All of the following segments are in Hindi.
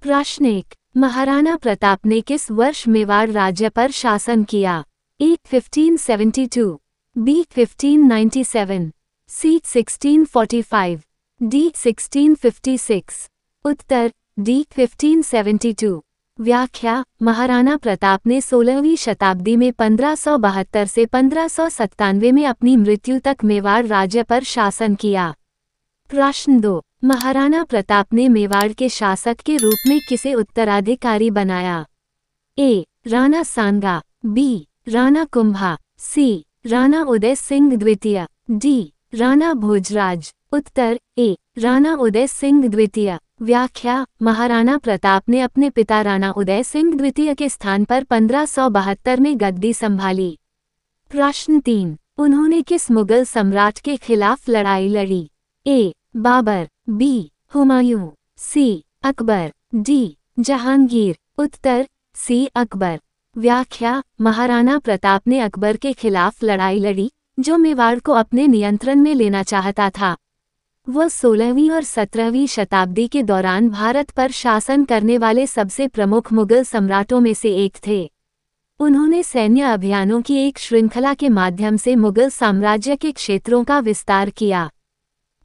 प्रश्न 1। महाराणा प्रताप ने किस वर्ष मेवाड़ राज्य पर शासन किया? ए 1572, बी 1597, सी 1645, डी 1656। उत्तर डी 1572। व्याख्या: महाराणा प्रताप ने 16वीं शताब्दी में 1572 से 1597 में अपनी मृत्यु तक मेवाड़ राज्य पर शासन किया। प्रश्न 2। महाराणा प्रताप ने मेवाड़ के शासक के रूप में किसे उत्तराधिकारी बनाया? ए राणा सांगा, बी राणा कुंभा, सी राणा उदय सिंह द्वितीय, डी राणा भोजराज। उत्तर ए राणा उदय सिंह द्वितीय। व्याख्या: महाराणा प्रताप ने अपने पिता राणा उदय सिंह द्वितीय के स्थान पर 1572 में गद्दी संभाली। प्रश्न 3। उन्होंने किस मुगल सम्राट के खिलाफ लड़ाई लड़ी? ए बाबर, बी हुमायूं, सी अकबर, डी जहांगीर। उत्तर सी अकबर। व्याख्या: महाराणा प्रताप ने अकबर के खिलाफ लड़ाई लड़ी, जो मेवाड़ को अपने नियंत्रण में लेना चाहता था। वह 16वीं और 17वीं शताब्दी के दौरान भारत पर शासन करने वाले सबसे प्रमुख मुगल सम्राटों में से एक थे। उन्होंने सैन्य अभियानों की एक श्रृंखला के माध्यम से मुगल साम्राज्य के क्षेत्रों का विस्तार किया।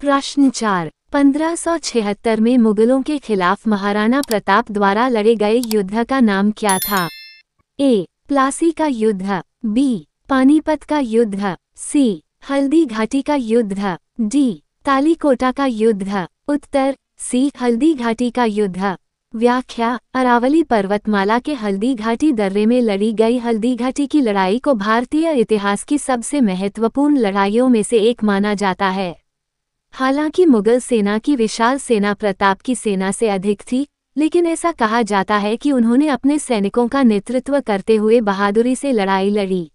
प्रश्न 4। 1576 में मुगलों के खिलाफ महाराणा प्रताप द्वारा लड़े गए युद्ध का नाम क्या था? ए प्लासी का युद्ध, बी पानीपत का युद्ध, सी हल्दी घाटी का युद्ध, डी तालीकोटा का युद्ध। उत्तर सी हल्दी घाटी का युद्ध। व्याख्या: अरावली पर्वतमाला के हल्दी घाटी दर्रे में लड़ी गई हल्दी घाटी की लड़ाई को भारतीय इतिहास की सबसे महत्वपूर्ण लड़ाइयों में से एक माना जाता है। हालांकि मुगल सेना की विशाल सेना प्रताप की सेना से अधिक थी, लेकिन ऐसा कहा जाता है कि उन्होंने अपने सैनिकों का नेतृत्व करते हुए बहादुरी से लड़ाई लड़ी।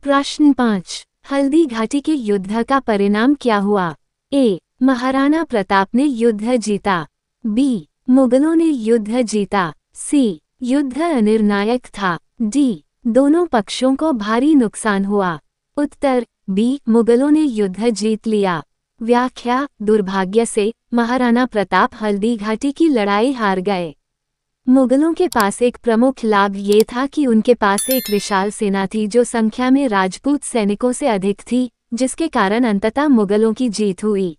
प्रश्न 5। हल्दी घाटी के युद्ध का परिणाम क्या हुआ? ए महाराणा प्रताप ने युद्ध जीता, बी मुगलों ने युद्ध जीता, सी युद्ध अनिर्णायक था, डी दोनों पक्षों को भारी नुकसान हुआ। उत्तर बी मुगलों ने युद्ध जीत लिया। व्याख्या: दुर्भाग्य से महाराणा प्रताप हल्दी घाटी की लड़ाई हार गए। मुगलों के पास एक प्रमुख लाभ ये था कि उनके पास एक विशाल सेना थी जो संख्या में राजपूत सैनिकों से अधिक थी, जिसके कारण अंततः मुगलों की जीत हुई।